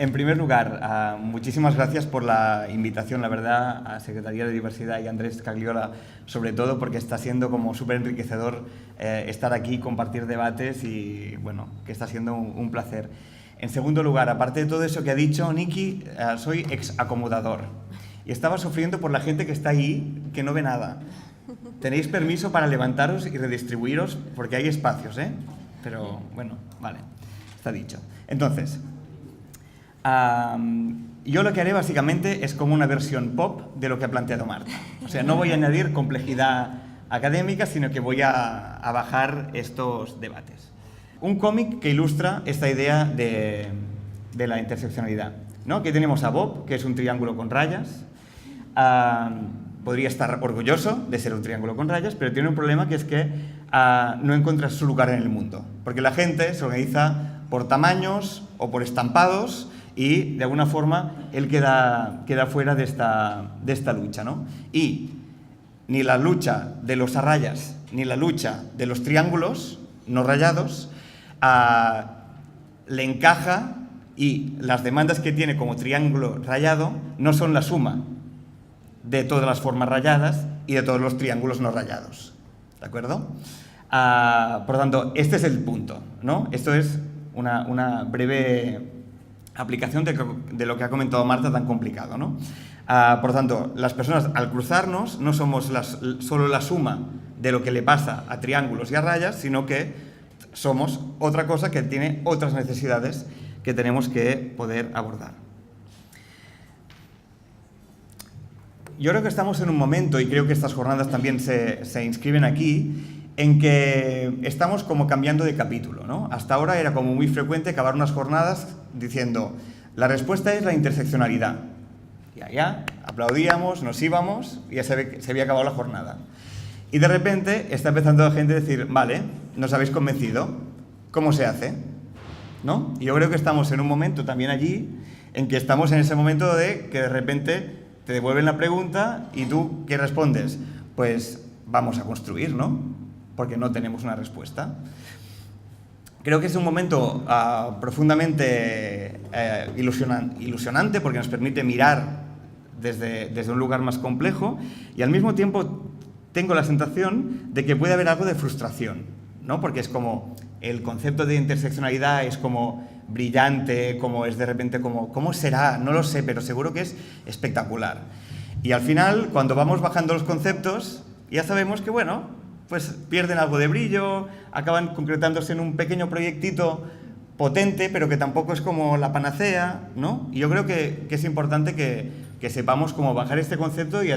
en primer lugar, muchísimas gracias por la invitación, la verdad, a Secretaría de Diversidad y a Andrés Cagliola, sobre todo porque está siendo como súper enriquecedor estar aquí, compartir debates y, bueno, que está siendo un placer. En segundo lugar, aparte de todo eso que ha dicho Niki, soy ex-acomodador y estaba sufriendo por la gente que está ahí, que no ve nada. Tenéis permiso para levantaros y redistribuiros porque hay espacios, ¿eh? Pero, bueno, vale, está dicho. Entonces, yo lo que haré básicamente es como una versión pop de lo que ha planteado Marta. O sea, no voy a añadir complejidad académica, sino que voy a bajar estos debates. Un cómic que ilustra esta idea de la interseccionalidad, ¿no? Aquí tenemos a Bob, que es un triángulo con rayas. Podría estar orgulloso de ser un triángulo con rayas, pero tiene un problema que es que no encuentra su lugar en el mundo, porque la gente se organiza por tamaños o por estampados y, de alguna forma, él queda fuera de esta lucha, ¿no? Y ni la lucha de los a rayas ni la lucha de los triángulos no rayados le encaja, y las demandas que tiene como triángulo rayado no son la suma de todas las formas rayadas y de todos los triángulos no rayados, ¿de acuerdo? Por lo tanto, este es el punto, ¿no? Esto es una breve aplicación de lo que ha comentado Marta, tan complicado, ¿no? Por lo tanto, las personas, al cruzarnos, no somos solo la suma de lo que le pasa a triángulos y a rayas, sino que somos otra cosa que tiene otras necesidades que tenemos que poder abordar. Yo creo que estamos en un momento, y creo que estas jornadas también se inscriben aquí, en que estamos como cambiando de capítulo, ¿no? Hasta ahora era como muy frecuente acabar unas jornadas diciendo la respuesta es la interseccionalidad. Ya, aplaudíamos, nos íbamos y ya se había acabado la jornada. Y de repente está empezando la gente a decir, vale, nos habéis convencido, ¿cómo se hace? ¿No? Y yo creo que estamos en un momento también allí en que estamos en ese momento de que de repente te devuelven la pregunta y tú, ¿qué respondes? Pues vamos a construir, ¿no? Porque no tenemos una respuesta. Creo que es un momento profundamente ilusionante porque nos permite mirar desde un lugar más complejo y al mismo tiempo tengo la sensación de que puede haber algo de frustración, ¿no? Porque es como el concepto de interseccionalidad es como brillante, como es de repente como ¿cómo será? No lo sé, pero seguro que es espectacular. Y al final, cuando vamos bajando los conceptos, ya sabemos que, bueno, pues pierden algo de brillo, acaban concretándose en un pequeño proyectito potente, pero que tampoco es como la panacea, ¿no? Y yo creo que es importante que sepamos cómo bajar este concepto y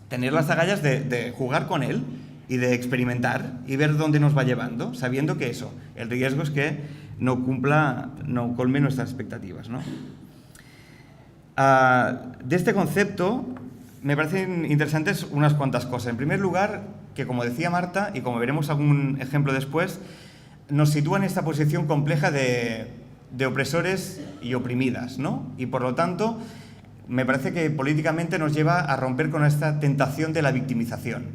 tener las agallas de jugar con él y de experimentar y ver dónde nos va llevando, sabiendo que eso, el riesgo es que no colme nuestras expectativas, ¿no? De este concepto me parecen interesantes unas cuantas cosas. En primer lugar, que como decía Marta, y como veremos algún ejemplo después, nos sitúa en esta posición compleja de opresores y oprimidas, ¿no? Y por lo tanto, me parece que políticamente nos lleva a romper con esta tentación de la victimización,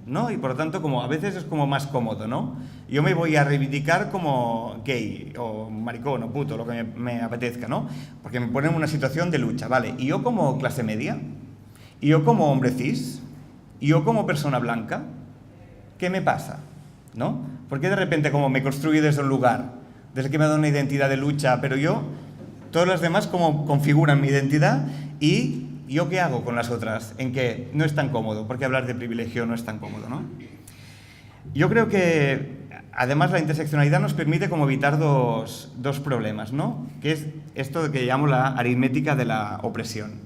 ¿no? Y por lo tanto, como a veces es como más cómodo, ¿no? Yo me voy a reivindicar como gay, o maricón, o puto, lo que me apetezca, ¿no? Porque me ponen en una situación de lucha, ¿vale? Y yo como clase media, y yo como hombre cis, y yo como persona blanca, ¿qué me pasa? ¿No? ¿Por qué de repente como me construyo desde un lugar, desde que me da una identidad de lucha, pero todos los demás como configuran mi identidad y ¿yo qué hago con las otras? En que no es tan cómodo, porque hablar de privilegio no es tan cómodo, ¿no? Yo creo que, además, la interseccionalidad nos permite como evitar dos problemas, ¿no? Que es esto que llamo la aritmética de la opresión.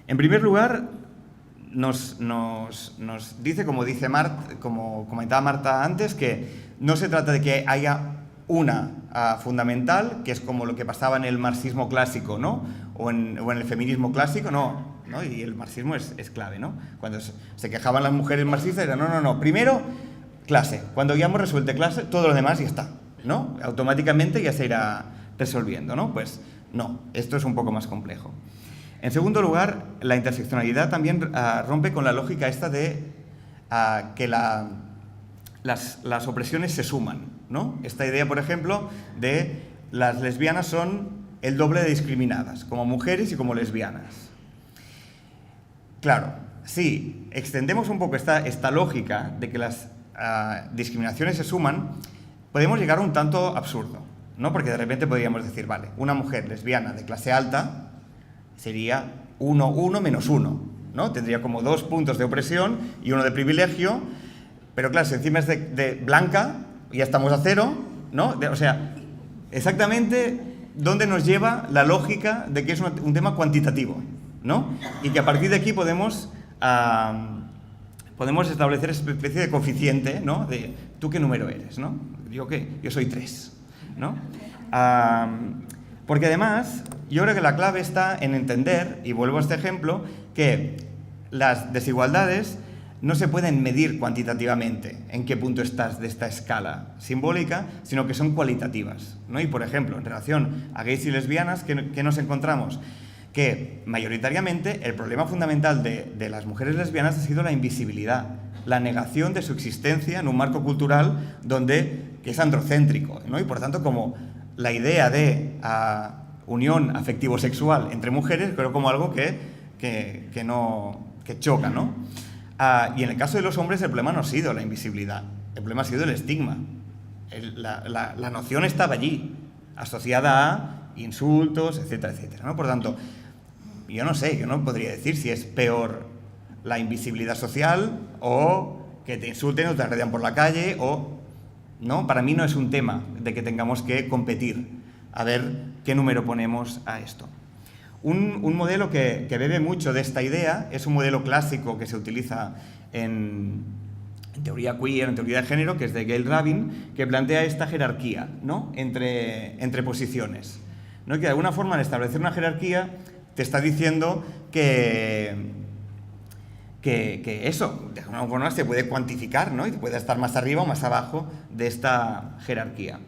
En primer lugar, nos dice, como comentaba Marta antes, que no se trata de que haya una fundamental, que es como lo que pasaba en el marxismo clásico, ¿no? O en el feminismo clásico, no, y el marxismo es clave, ¿no? Cuando se quejaban las mujeres marxistas, era no, primero clase, cuando ya hemos resuelto clase, todo lo demás ya está, ¿no? Automáticamente ya se irá resolviendo, ¿no? Pues no, esto es un poco más complejo. En segundo lugar, la interseccionalidad también rompe con la lógica esta de que las opresiones se suman. ¿no? Esta idea, por ejemplo, de las lesbianas son el doble de discriminadas, como mujeres y como lesbianas. Claro, si extendemos un poco esta lógica de que las discriminaciones se suman, podemos llegar a un tanto absurdo, ¿no? Porque de repente podríamos decir, vale, una mujer lesbiana de clase alta sería 1, 1 menos 1, ¿no? Tendría como 2 puntos de opresión y 1 de privilegio, pero claro, si encima es de blanca, ya estamos a 0, ¿no? O sea, exactamente dónde nos lleva la lógica de que es un tema cuantitativo, ¿no? Y que a partir de aquí podemos establecer esa especie de coeficiente, ¿no? De tú qué número eres, ¿no? ¿Yo qué? Yo soy 3, ¿no? Porque además, yo creo que la clave está en entender, y vuelvo a este ejemplo, que las desigualdades no se pueden medir cuantitativamente en qué punto estás de esta escala simbólica, sino que son cualitativas, ¿no? Y, por ejemplo, en relación a gays y lesbianas, ¿qué nos encontramos? Que mayoritariamente el problema fundamental de las mujeres lesbianas ha sido la invisibilidad, la negación de su existencia en un marco cultural que es androcéntrico, ¿no? Y por tanto, como la idea de unión afectivo-sexual entre mujeres, creo como algo que choca, ¿no? Y en el caso de los hombres el problema no ha sido la invisibilidad, el problema ha sido el estigma. La noción estaba allí, asociada a insultos, etcétera, etcétera, ¿no? Por tanto, yo no sé, yo no podría decir si es peor la invisibilidad social o que te insulten o te agredan por la calle ¿no? Para mí no es un tema de que tengamos que competir a ver qué número ponemos a esto. Un modelo que bebe mucho de esta idea es un modelo clásico que se utiliza en teoría queer, en teoría de género, que es de Gail Rabin, que plantea esta jerarquía, ¿no? entre posiciones, ¿no? Que de alguna forma, al establecer una jerarquía, te está diciendo que eso, de alguna forma, se puede cuantificar, ¿no? Y puede estar más arriba o más abajo de esta jerarquía.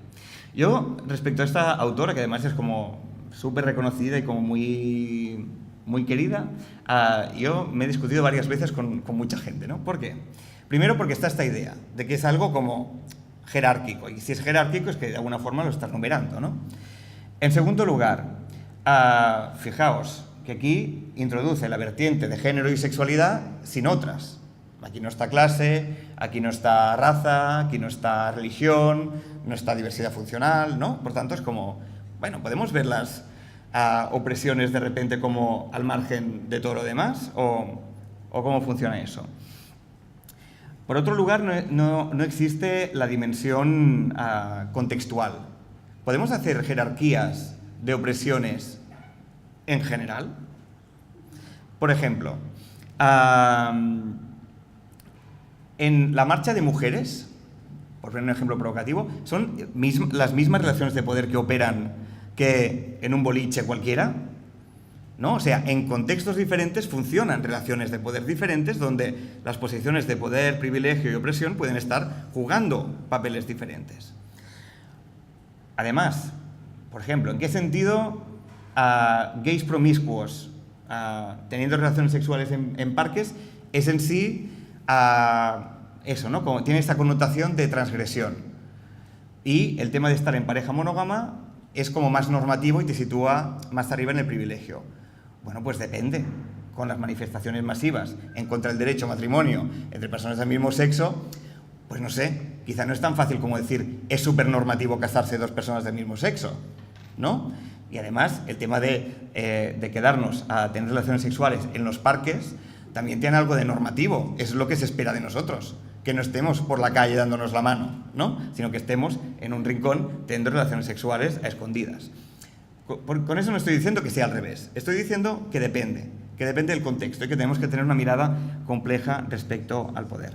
Yo, respecto a esta autora, que además es como súper reconocida y como muy, muy querida, yo me he discutido varias veces con mucha gente, ¿no? ¿Por qué? Primero porque está esta idea de que es algo como jerárquico, y si es jerárquico es que de alguna forma lo estás numerando, ¿no? En segundo lugar, fijaos que aquí introduce la vertiente de género y sexualidad sin otras. Aquí no está clase, aquí no está raza, aquí no está religión, no está diversidad funcional, ¿no? Por tanto, es como, bueno, ¿podemos ver las opresiones de repente como al margen de todo lo demás? ¿O cómo funciona eso? Por otro lugar, no existe la dimensión contextual. ¿Podemos hacer jerarquías de opresiones en general? Por ejemplo, en la marcha de mujeres, por poner un ejemplo provocativo, son las mismas relaciones de poder que operan que en un boliche cualquiera, ¿no? O sea, en contextos diferentes funcionan relaciones de poder diferentes donde las posiciones de poder, privilegio y opresión pueden estar jugando papeles diferentes. Además, por ejemplo, ¿en qué sentido gays promiscuos teniendo relaciones sexuales en parques es en sí eso, ¿no? Como tiene esta connotación de transgresión? Y el tema de estar en pareja monógama es como más normativo y te sitúa más arriba en el privilegio. Bueno, pues depende. Con las manifestaciones masivas en contra del derecho a matrimonio entre personas del mismo sexo, pues no sé, quizá no es tan fácil como decir es súper normativo casarse 2 personas del mismo sexo, ¿no? Y además, el tema de quedarnos a tener relaciones sexuales en los parques también tiene algo de normativo. Es lo que se espera de nosotros. Que no estemos por la calle dándonos la mano, ¿no? Sino que estemos en un rincón teniendo relaciones sexuales a escondidas. Con eso no estoy diciendo que sea al revés. Estoy diciendo que depende del contexto y que tenemos que tener una mirada compleja respecto al poder.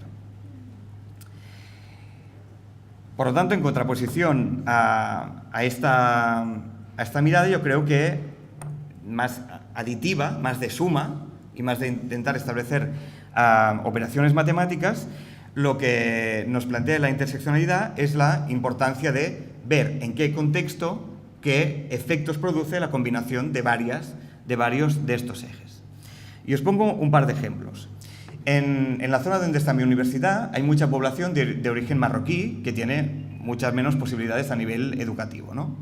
Por lo tanto, en contraposición a esta mirada, yo creo que más aditiva, más de suma y más de intentar establecer operaciones matemáticas, lo que nos plantea la interseccionalidad es la importancia de ver en qué contexto, qué efectos produce la combinación de varios de estos ejes. Y os pongo un par de ejemplos. En la zona donde está mi universidad hay mucha población de origen marroquí que tiene muchas menos posibilidades a nivel educativo, ¿no?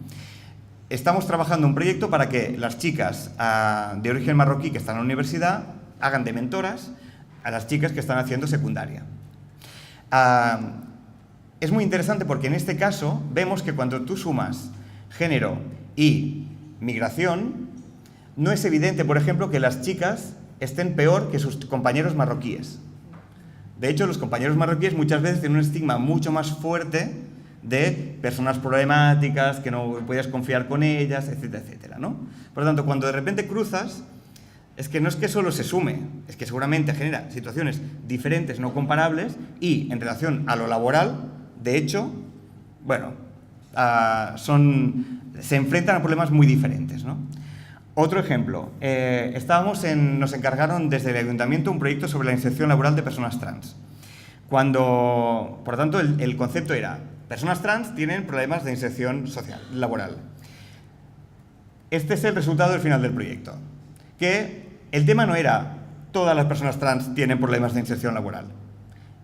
Estamos trabajando un proyecto para que las chicas de origen marroquí que están en la universidad hagan de mentoras a las chicas que están haciendo secundaria. Es muy interesante porque en este caso vemos que cuando tú sumas género y migración, no es evidente, por ejemplo, que las chicas estén peor que sus compañeros marroquíes. De hecho, los compañeros marroquíes muchas veces tienen un estigma mucho más fuerte de personas problemáticas, que no puedes confiar con ellas, etcétera, etcétera, ¿no? Por lo tanto, cuando de repente cruzas, es que no es que solo se sume, es que seguramente genera situaciones diferentes, no comparables, y en relación a lo laboral, de hecho, bueno, se enfrentan a problemas muy diferentes, ¿no? Otro ejemplo, nos encargaron desde el ayuntamiento un proyecto sobre la inserción laboral de personas trans. Por lo tanto, el concepto era, personas trans tienen problemas de inserción social, laboral. Este es el resultado del final del proyecto, que el tema no era todas las personas trans tienen problemas de inserción laboral,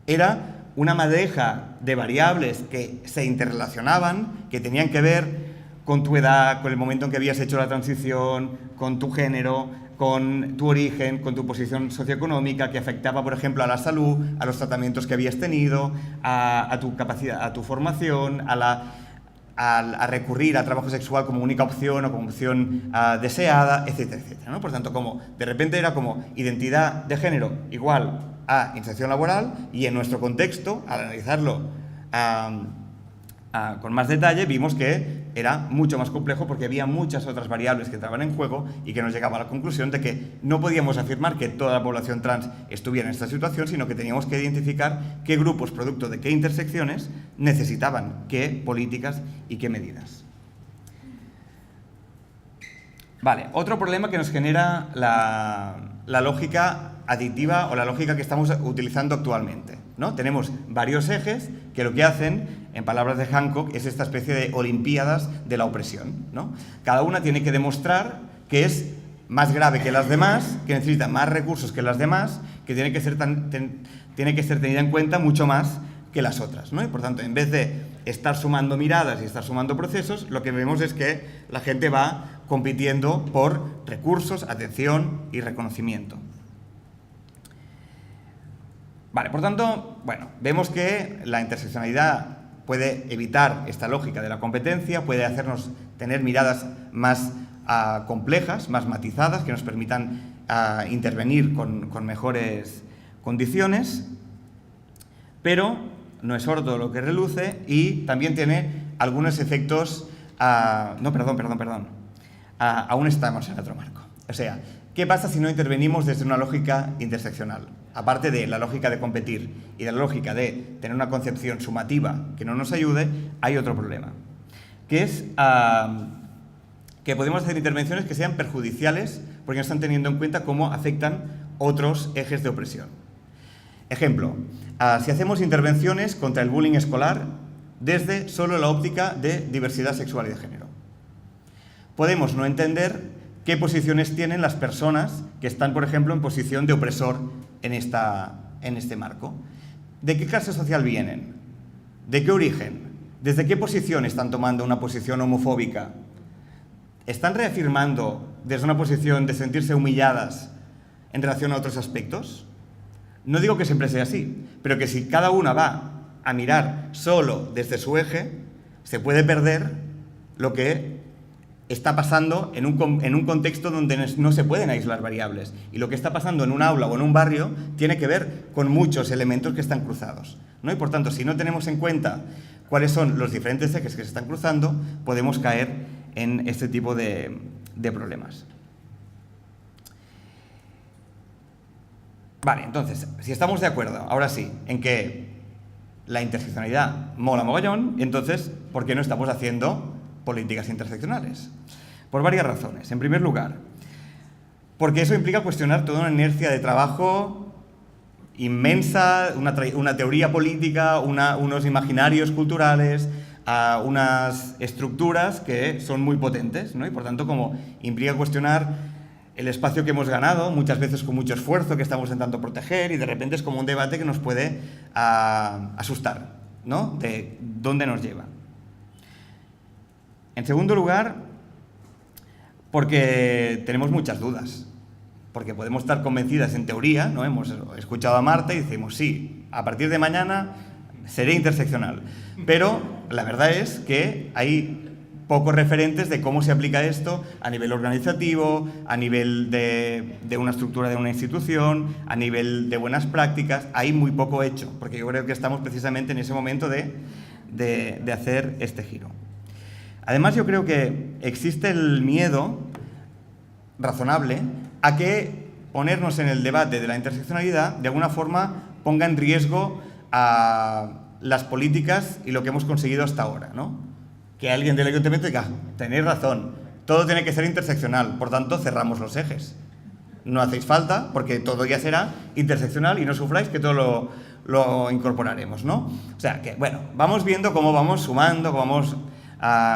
era una madeja de variables que se interrelacionaban, que tenían que ver con tu edad, con el momento en que habías hecho la transición, con tu género, con tu origen, con tu posición socioeconómica, que afectaba, por ejemplo, a la salud, a los tratamientos que habías tenido, a tu capacidad, a tu formación, a recurrir al trabajo sexual como única opción o como opción deseada, etcétera, etcétera, ¿no? Por tanto, como de repente era como identidad de género igual a inserción laboral, y en nuestro contexto, al analizarlo con más detalle, vimos que era mucho más complejo porque había muchas otras variables que entraban en juego y que nos llegaba a la conclusión de que no podíamos afirmar que toda la población trans estuviera en esta situación, sino que teníamos que identificar qué grupos, producto de qué intersecciones, necesitaban qué políticas y qué medidas. Vale, otro problema que nos genera la lógica aditiva o la lógica que estamos utilizando actualmente, ¿no? Tenemos varios ejes que lo que hacen, en palabras de Hancock, es esta especie de olimpiadas de la opresión, ¿no? Cada una tiene que demostrar que es más grave que las demás, que necesita más recursos que las demás, que tiene que ser tenida en cuenta mucho más que las otras, ¿no? Y por tanto, en vez de estar sumando miradas y estar sumando procesos, lo que vemos es que la gente va compitiendo por recursos, atención y reconocimiento. Vale, por tanto, bueno, vemos que la interseccionalidad puede evitar esta lógica de la competencia, puede hacernos tener miradas más complejas, más matizadas, que nos permitan intervenir con mejores condiciones, pero no es oro todo lo que reluce y también tiene algunos efectos... aún estamos en otro marco. O sea, ¿qué pasa si no intervenimos desde una lógica interseccional? Aparte de la lógica de competir y de la lógica de tener una concepción sumativa que no nos ayude, hay otro problema, que es que podemos hacer intervenciones que sean perjudiciales porque no están teniendo en cuenta cómo afectan otros ejes de opresión. Ejemplo, si hacemos intervenciones contra el bullying escolar desde solo la óptica de diversidad sexual y de género, podemos no entender qué posiciones tienen las personas que están, por ejemplo, en posición de opresor en este marco. ¿De qué clase social vienen? ¿De qué origen? ¿Desde qué posición están tomando una posición homofóbica? ¿Están reafirmando desde una posición de sentirse humilladas en relación a otros aspectos? No digo que siempre sea así, pero que si cada una va a mirar solo desde su eje, se puede perder lo que está pasando en un contexto donde no se pueden aislar variables. Y lo que está pasando en un aula o en un barrio tiene que ver con muchos elementos que están cruzados, ¿no? Y por tanto, si no tenemos en cuenta cuáles son los diferentes ejes que se están cruzando, podemos caer en este tipo de problemas. Vale, entonces, si estamos de acuerdo, ahora sí, en que la interseccionalidad mola mogollón, entonces, ¿por qué no estamos haciendo políticas interseccionales? Por varias razones. En primer lugar, porque eso implica cuestionar toda una inercia de trabajo inmensa, una teoría política, unos imaginarios culturales, unas estructuras que son muy potentes, ¿no? Y por tanto, como implica cuestionar el espacio que hemos ganado, muchas veces con mucho esfuerzo, que estamos intentando proteger, y de repente es como un debate que nos puede asustar, ¿no?, de dónde nos lleva. En segundo lugar, porque tenemos muchas dudas. Porque podemos estar convencidas en teoría, ¿no? Hemos escuchado a Marta y decimos, sí, a partir de mañana seré interseccional. Pero la verdad es que hay pocos referentes de cómo se aplica esto a nivel organizativo, a nivel de una estructura de una institución, a nivel de buenas prácticas. Hay muy poco hecho, porque yo creo que estamos precisamente en ese momento de hacer este giro. Además, yo creo que existe el miedo razonable a que ponernos en el debate de la interseccionalidad de alguna forma ponga en riesgo a las políticas y lo que hemos conseguido hasta ahora, ¿no? Que alguien del ayuntamiento diga, tenéis razón, todo tiene que ser interseccional, por tanto cerramos los ejes. No hacéis falta porque todo ya será interseccional y no sufráis que todo lo incorporaremos, ¿no? O sea que, bueno, vamos viendo cómo vamos sumando, cómo vamos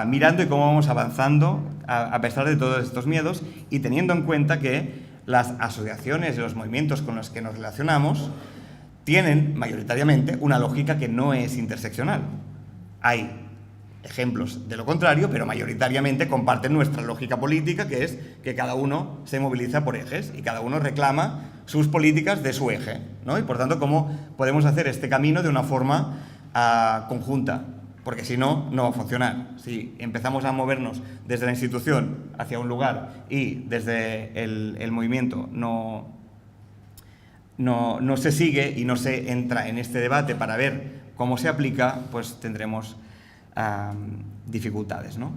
mirando y cómo vamos avanzando a pesar de todos estos miedos y teniendo en cuenta que las asociaciones y los movimientos con los que nos relacionamos tienen mayoritariamente una lógica que no es interseccional. Hay ejemplos de lo contrario, pero mayoritariamente comparten nuestra lógica política, que es que cada uno se moviliza por ejes y cada uno reclama sus políticas de su eje, ¿no? Y por tanto, cómo podemos hacer este camino de una forma conjunta, porque si no, no va a funcionar. Si empezamos a movernos desde la institución hacia un lugar y desde el movimiento no se sigue y no se entra en este debate para ver cómo se aplica, pues tendremos dificultades, ¿no?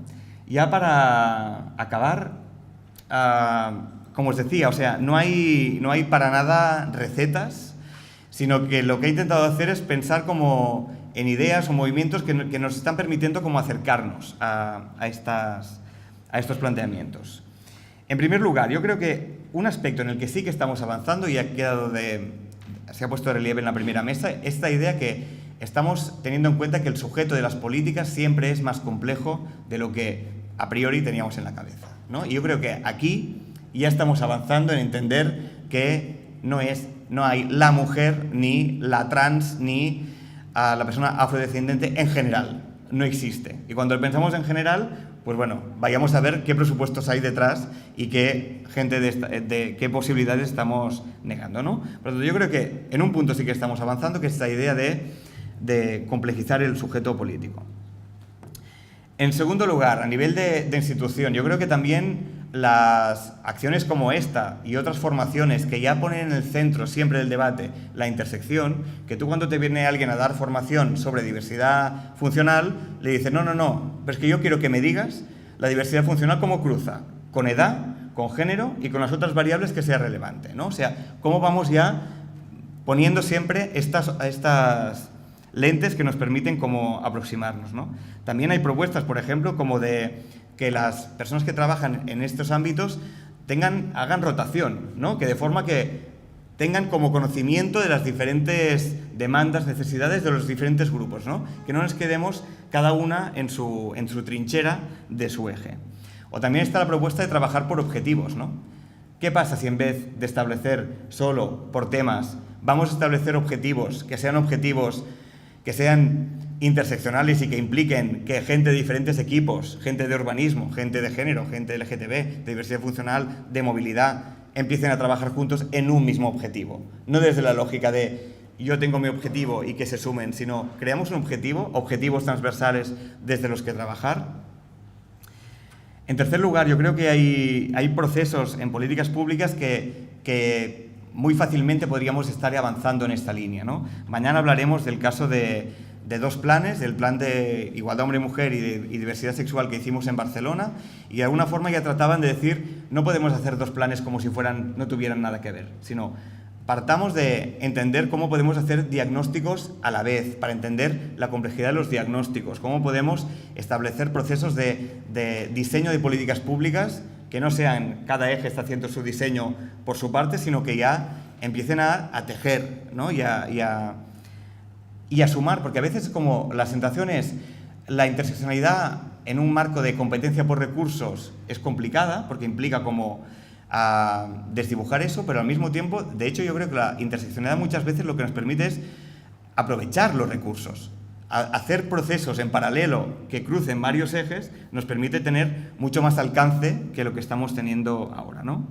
Ya para acabar, como os decía, o sea, no hay para nada recetas, sino que lo que he intentado hacer es pensar como en ideas o movimientos que nos están permitiendo como acercarnos a estos planteamientos. En primer lugar, yo creo que un aspecto en el que sí que estamos avanzando y se ha puesto de relieve en la primera mesa, esta idea que estamos teniendo en cuenta que el sujeto de las políticas siempre es más complejo de lo que a priori teníamos en la cabeza, ¿no? Y yo creo que aquí ya estamos avanzando en entender que no hay la mujer, ni la trans, ni la persona afrodescendiente en general. No existe. Y cuando pensamos en general, pues bueno, vayamos a ver qué presupuestos hay detrás y qué qué posibilidades estamos negando, ¿no? Por lo tanto, yo creo que en un punto sí que estamos avanzando, que es esta idea de complejizar el sujeto político. En segundo lugar, a nivel de institución, yo creo que también las acciones como esta y otras formaciones que ya ponen en el centro siempre del debate la intersección, que tú cuando te viene alguien a dar formación sobre diversidad funcional, le dices, no, pero es que yo quiero que me digas la diversidad funcional cómo cruza, con edad, con género y con las otras variables que sea relevante, ¿no? O sea, cómo vamos ya poniendo siempre estas lentes que nos permiten como aproximarnos, ¿no? También hay propuestas, por ejemplo, como de que las personas que trabajan en estos ámbitos hagan rotación, ¿no? Que de forma que tengan como conocimiento de las diferentes demandas, necesidades de los diferentes grupos, ¿no? Que no nos quedemos cada una en su trinchera de su eje. O también está la propuesta de trabajar por objetivos, ¿no? ¿Qué pasa si en vez de establecer solo por temas, vamos a establecer objetivos que sean interseccionales y que impliquen que gente de diferentes equipos, gente de urbanismo, gente de género, gente LGTB, de diversidad funcional, de movilidad, empiecen a trabajar juntos en un mismo objetivo? No desde la lógica de yo tengo mi objetivo y que se sumen, sino creamos un objetivo, objetivos transversales desde los que trabajar. En tercer lugar, yo creo que hay procesos en políticas públicas que muy fácilmente podríamos estar avanzando en esta línea, ¿no? Mañana hablaremos del caso de dos planes, del plan de igualdad hombre-mujer y diversidad sexual que hicimos en Barcelona, y de alguna forma ya trataban de decir no podemos hacer dos planes como si no tuvieran nada que ver, sino partamos de entender cómo podemos hacer diagnósticos a la vez, para entender la complejidad de los diagnósticos, cómo podemos establecer procesos de diseño de políticas públicas que no sean cada eje está haciendo su diseño por su parte, sino que ya empiecen a tejer, ¿no? y a sumar, porque a veces como la sensación es la interseccionalidad en un marco de competencia por recursos es complicada, porque implica como desdibujar eso, pero al mismo tiempo, de hecho yo creo que la interseccionalidad muchas veces lo que nos permite es aprovechar los recursos. Hacer procesos en paralelo que crucen varios ejes nos permite tener mucho más alcance que lo que estamos teniendo ahora, ¿no?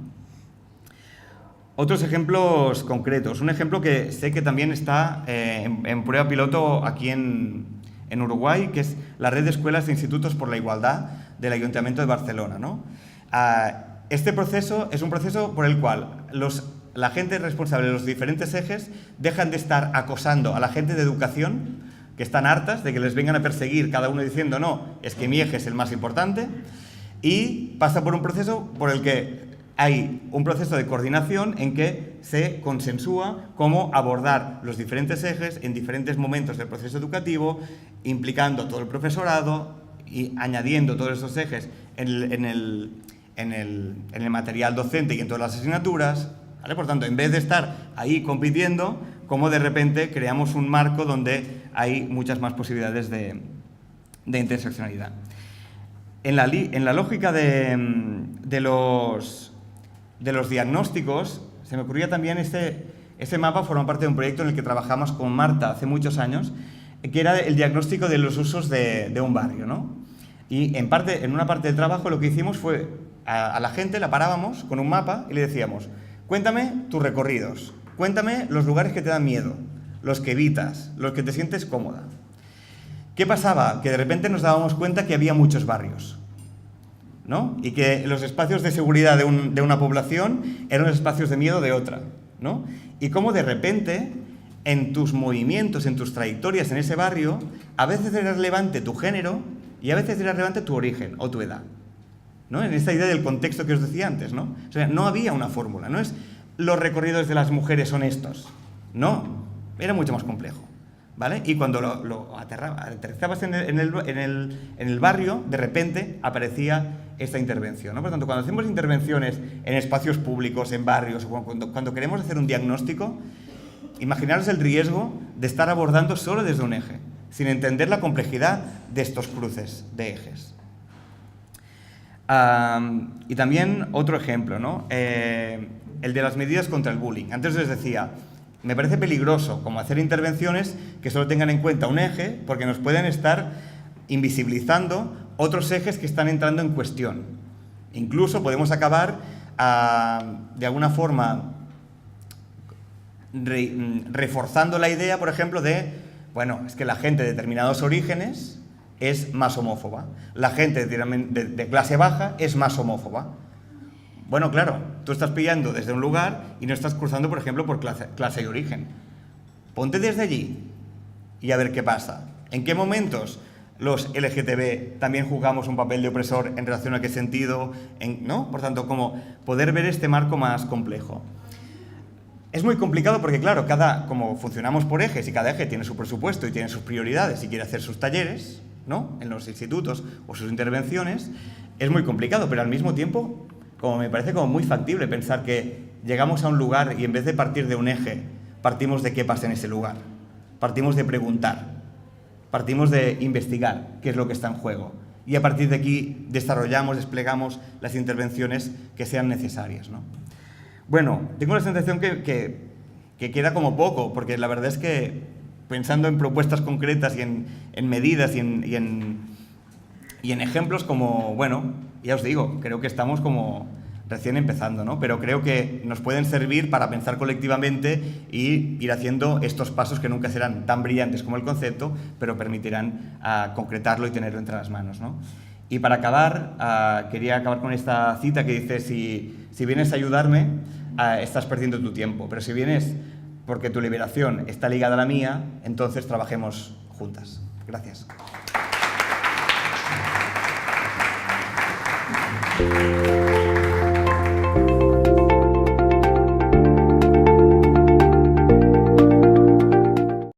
Otros ejemplos concretos. Un ejemplo que sé que también está en prueba piloto aquí en Uruguay, que es la red de escuelas e institutos por la igualdad del Ayuntamiento de Barcelona, ¿no? Este proceso es un proceso por el cual la gente responsable de los diferentes ejes dejan de estar acosando a la gente de educación, que están hartas de que les vengan a perseguir cada uno diciendo no, es que mi eje es el más importante, y pasa por un proceso por el que hay un proceso de coordinación en que se consensúa cómo abordar los diferentes ejes en diferentes momentos del proceso educativo, implicando todo el profesorado y añadiendo todos esos ejes en el material docente y en todas las asignaturas, ¿vale? Por tanto, en vez de estar ahí compitiendo, como de repente creamos un marco donde hay muchas más posibilidades de interseccionalidad. En la lógica de los diagnósticos, se me ocurría también ese mapa forma parte de un proyecto en el que trabajamos con Marta hace muchos años, que era el diagnóstico de los usos de un barrio, ¿no? Y en una parte del trabajo lo que hicimos fue, a la gente la parábamos con un mapa y le decíamos, cuéntame tus recorridos, cuéntame los lugares que te dan miedo, los que evitas, los que te sientes cómoda. ¿Qué pasaba? Que de repente nos dábamos cuenta que había muchos barrios, ¿no? Y que los espacios de seguridad de una población eran los espacios de miedo de otra, ¿no? Y cómo de repente, en tus movimientos, en tus trayectorias en ese barrio, a veces era relevante tu género y a veces era relevante tu origen o tu edad, ¿no? En esta idea del contexto que os decía antes, ¿no? O sea, no había una fórmula, no es los recorridos de las mujeres son estos, no, era mucho más complejo, ¿vale? Y cuando lo aterrizabas en el barrio, de repente aparecía esta intervención, ¿no? Por lo tanto, cuando hacemos intervenciones en espacios públicos, en barrios, cuando queremos hacer un diagnóstico, imaginaros el riesgo de estar abordando solo desde un eje, sin entender la complejidad de estos cruces de ejes. Y también otro ejemplo, ¿no? El de las medidas contra el bullying. Antes les decía, me parece peligroso como hacer intervenciones que solo tengan en cuenta un eje, porque nos pueden estar invisibilizando otros ejes que están entrando en cuestión. Incluso podemos acabar, de alguna forma, reforzando la idea, por ejemplo, de, bueno, es que la gente de determinados orígenes es más homófoba. La gente de clase baja es más homófoba. Bueno, claro, tú estás pillando desde un lugar y no estás cruzando, por ejemplo, por clase y origen. Ponte desde allí y a ver qué pasa. ¿En qué momentos los LGTB también jugamos un papel de opresor en relación a qué sentido? ¿No? Por tanto, como poder ver este marco más complejo. Es muy complicado porque, claro, como funcionamos por ejes y cada eje tiene su presupuesto y tiene sus prioridades y quiere hacer sus talleres, ¿no? En los institutos o sus intervenciones, es muy complicado, pero al mismo tiempo, como me parece como muy factible pensar que llegamos a un lugar y en vez de partir de un eje, partimos de qué pasa en ese lugar, partimos de preguntar, partimos de investigar qué es lo que está en juego y a partir de aquí desplegamos las intervenciones que sean necesarias, ¿no? Bueno, tengo la sensación que queda como poco, porque la verdad es que pensando en propuestas concretas y en medidas y en ejemplos como, bueno, ya os digo, creo que estamos como recién empezando, ¿no? Pero creo que nos pueden servir para pensar colectivamente y ir haciendo estos pasos que nunca serán tan brillantes como el concepto, pero permitirán concretarlo y tenerlo entre las manos, ¿no? Y para acabar, quería acabar con esta cita que dice, si vienes a ayudarme, estás perdiendo tu tiempo, pero si vienes porque tu liberación está ligada a la mía, entonces trabajemos juntas. Gracias.